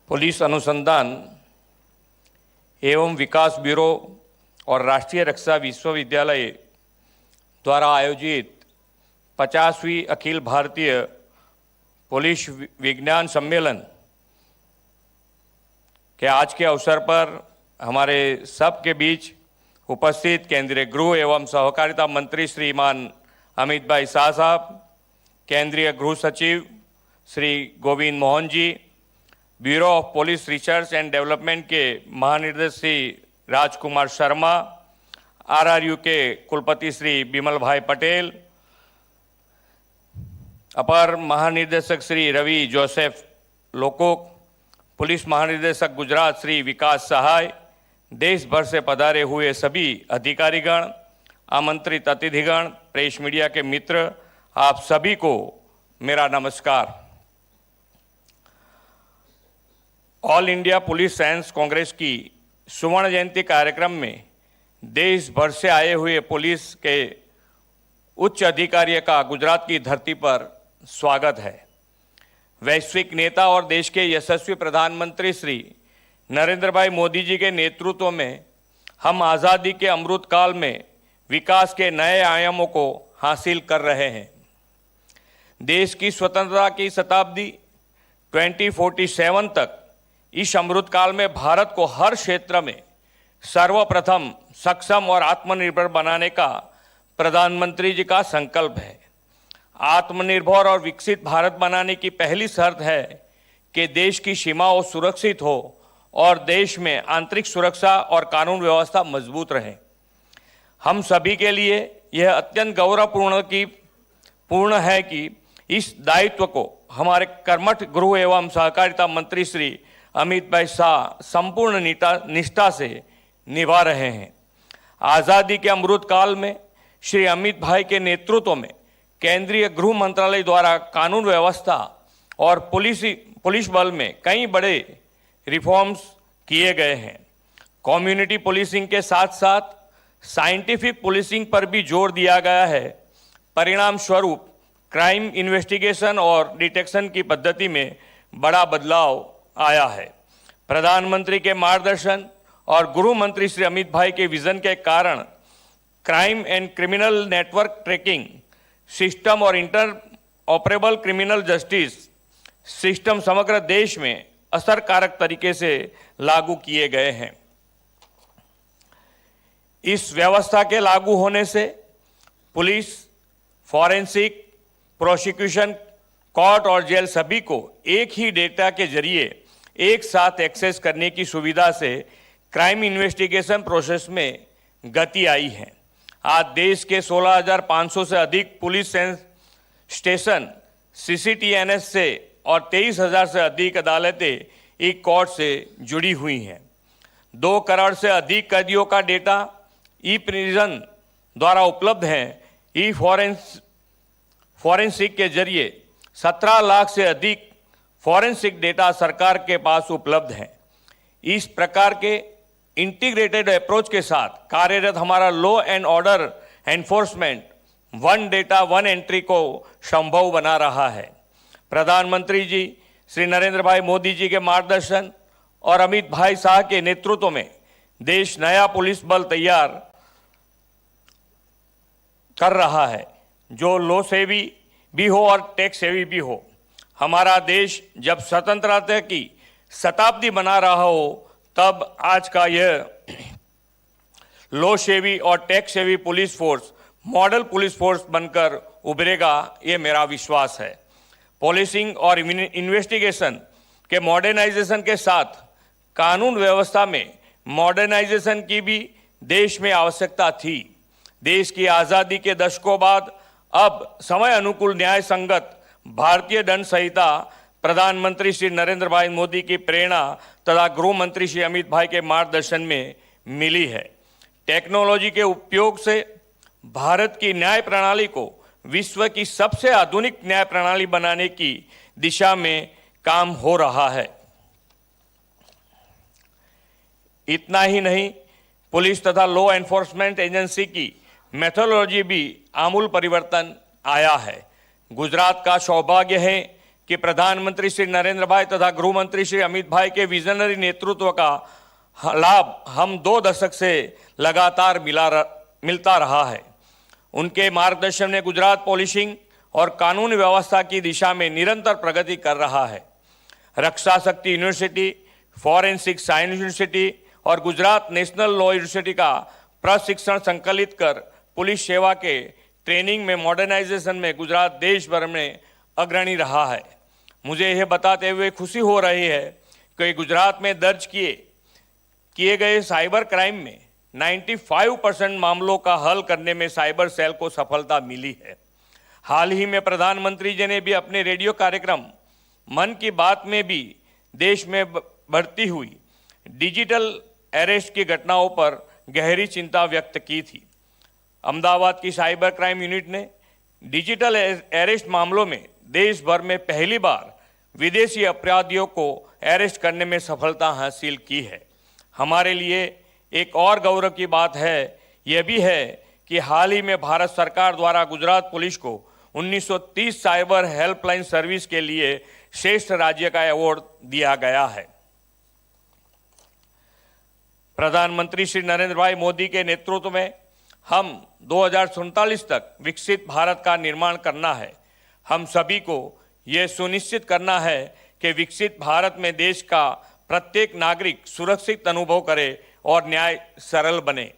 Police अनुसंधान एवं विकास bureau और राष्ट्रीय रक्षा विश्वविद्यालय द्वारा आयोजित 50वीं अखिल भारतीय पुलिस विज्ञान सम्मेलन के आज के अवसर पर हमारे सबके बीच उपस्थित केंद्रीय गृह एवं सहकारिता मंत्री श्रीमान अमित भाई शाह साहब, केंद्रीय गृह सचिव Shri Govind Mohan ji, bureau of police research and development के महानिदेशक श्री राजकुमार शर्मा, आरआरयू के कुलपति श्री बिमल भाई पटेल, अपर महानिदेशक श्री रवि जोसेफ लोकोक, पुलिस महानिदेशक गुजरात श्री विकास सहाय, देश भर से पधारे हुए सभी अधिकारीगण, आमंत्रित अतिथिगण, प्रेस मीडिया के मित्र, आप सभी को मेरा नमस्कार। All India police science Congress की स्वर्ण जयंती कार्यक्रम में देश भर से आए हुए पुलिस के उच्च अधिकारियों का गुजरात की धरती पर स्वागत है। वैश्विक नेता और देश के यशस्वी प्रधानमंत्री श्री नरेंद्र भाई मोदी जी के नेतृत्व में हम आज़ादी के अमृत काल में विकास के नए आयामों को हासिल कर रहे हैं। देश की स्वतंत्रता की शताब्दी 2047 तक इस अमृत काल में भारत को हर क्षेत्र में सर्वप्रथम सक्षम और आत्मनिर्भर बनाने का प्रधानमंत्री जी का संकल्प है। आत्मनिर्भर और विकसित भारत बनाने की पहली शर्त है कि देश की सीमाओं सुरक्षित हो और देश में आंतरिक सुरक्षा और कानून व्यवस्था मजबूत रहे। हम सभी के लिए यह अत्यंत गौरवपूर्ण है कि इस दायित्व को हमारे कर्मठ गृह एवं सहकारिता मंत्री श्री अमित भाई शाह संपूर्ण निष्ठा से निभा रहे हैं। आज़ादी के अमृत काल में श्री अमित भाई के नेतृत्व में केंद्रीय गृह मंत्रालय द्वारा कानून व्यवस्था और पुलिस बल में कई बड़े रिफॉर्म्स किए गए हैं। कम्युनिटी पुलिसिंग के साथ साथ साइंटिफिक पुलिसिंग पर भी जोर दिया गया है। परिणाम स्वरूप क्राइम इन्वेस्टिगेशन और डिटेक्शन की पद्धति में बड़ा बदलाव आया है। प्रधानमंत्री के मार्गदर्शन और गृह मंत्री श्री अमित भाई के विजन के कारण crime and criminal network tracking system और interoperable criminal justice system समग्र देश में असरकारक तरीके से लागू किए गए हैं। इस व्यवस्था के लागू होने से पुलिस, फॉरेंसिक, प्रोसिक्यूशन, कोर्ट और जेल सभी को एक ही डेटा के जरिए एक साथ एक्सेस करने की सुविधा से क्राइम इन्वेस्टिगेशन प्रोसेस में गति आई है। आज देश के 16,500 से अधिक पुलिस स्टेशन CCTNS से और 23,000 से अधिक अदालतें ई कोर्ट से जुड़ी हुई हैं। 2 करोड़ से अधिक कैदियों का डेटा ई प्रिजन द्वारा उपलब्ध है। ई फॉरेंसिक के जरिए 17 लाख से अधिक फॉरेंसिक डेटा सरकार के पास उपलब्ध है। इस प्रकार के इंटीग्रेटेड अप्रोच के साथ कार्यरत हमारा law and order enforcement one data one entry को संभव बना रहा है। प्रधानमंत्री जी श्री नरेंद्र भाई मोदी जी के मार्गदर्शन और अमित भाई शाह के नेतृत्व में देश नया पुलिस बल तैयार कर रहा है जो लॉ सेवी भी हो और टैक्स सेवी भी हो। हमारा देश जब स्वतंत्रता की शताब्दी मना रहा हो तब आज का यह लॉ सेवी और टैक्स सेवी police force model police force बनकर उभरेगा, ये मेरा विश्वास है। पुलिसिंग और इन्वेस्टिगेशन के मॉडर्नाइजेशन के साथ कानून व्यवस्था में मॉडर्नाइजेशन की भी देश में आवश्यकता थी। देश की आज़ादी के दशकों बाद अब समय अनुकूल न्याय संगत भारतीय दंड संहिता प्रधानमंत्री श्री नरेंद्र भाई मोदी की प्रेरणा तथा गृह मंत्री श्री अमित भाई के मार्गदर्शन में मिली है। टेक्नोलॉजी के उपयोग से भारत की न्याय प्रणाली को विश्व की सबसे आधुनिक न्याय प्रणाली बनाने की दिशा में काम हो रहा है। इतना ही नहीं, पुलिस तथा लॉ एनफोर्समेंट एजेंसी की मेथोडोलॉजी भी आमूल परिवर्तन आया है। गुजरात का सौभाग्य है कि प्रधानमंत्री श्री नरेंद्र भाई तथा गृह मंत्री श्री अमित भाई के विजनरी नेतृत्व का लाभ हम 2 दशक से लगातार मिलता रहा है। उनके मार्गदर्शन में गुजरात पुलिसिंग और कानून व्यवस्था की दिशा में निरंतर प्रगति कर रहा है। रक्षा शक्ति यूनिवर्सिटी, फॉरेंसिक साइंस यूनिवर्सिटी और गुजरात नेशनल लॉ यूनिवर्सिटी का प्रशिक्षण संकलित कर पुलिस सेवा के ट्रेनिंग में मॉडर्नाइजेशन में गुजरात देश भर में अग्रणी रहा है। मुझे यह बताते हुए खुशी हो रही है कि गुजरात में दर्ज किए गए साइबर क्राइम में 95% मामलों का हल करने में साइबर सेल को सफलता मिली है। हाल ही में प्रधानमंत्री जी ने भी अपने रेडियो कार्यक्रम मन की बात में भी देश में बढ़ती हुई डिजिटल अरेस्ट की घटनाओं पर गहरी चिंता व्यक्त की थी। अहमदाबाद की साइबर क्राइम यूनिट ने डिजिटल अरेस्ट मामलों में देश भर में पहली बार विदेशी अपराधियों को अरेस्ट करने में सफलता हासिल की है। हमारे लिए एक और गौरव की बात है, यह भी है कि हाल ही में भारत सरकार द्वारा गुजरात पुलिस को 1930 साइबर हेल्पलाइन सर्विस के लिए श्रेष्ठ राज्य का अवार्ड दिया गया है। प्रधानमंत्री श्री नरेंद्र भाई मोदी के नेतृत्व में हम 2047 तक विकसित भारत का निर्माण करना है। हम सभी को यह सुनिश्चित करना है कि विकसित भारत में देश का प्रत्येक नागरिक सुरक्षित अनुभव करे और न्याय सरल बने।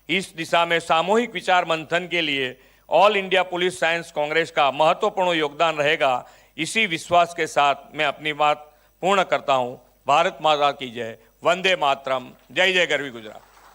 इस दिशा में सामूहिक विचार मंथन के लिए all India police science Congress का महत्वपूर्ण योगदान रहेगा। इसी विश्वास के साथ मैं अपनी बात पूर्ण करता हूं। भारत माता की जय। वंदे मातरम। जय जय गरवी गुजरात।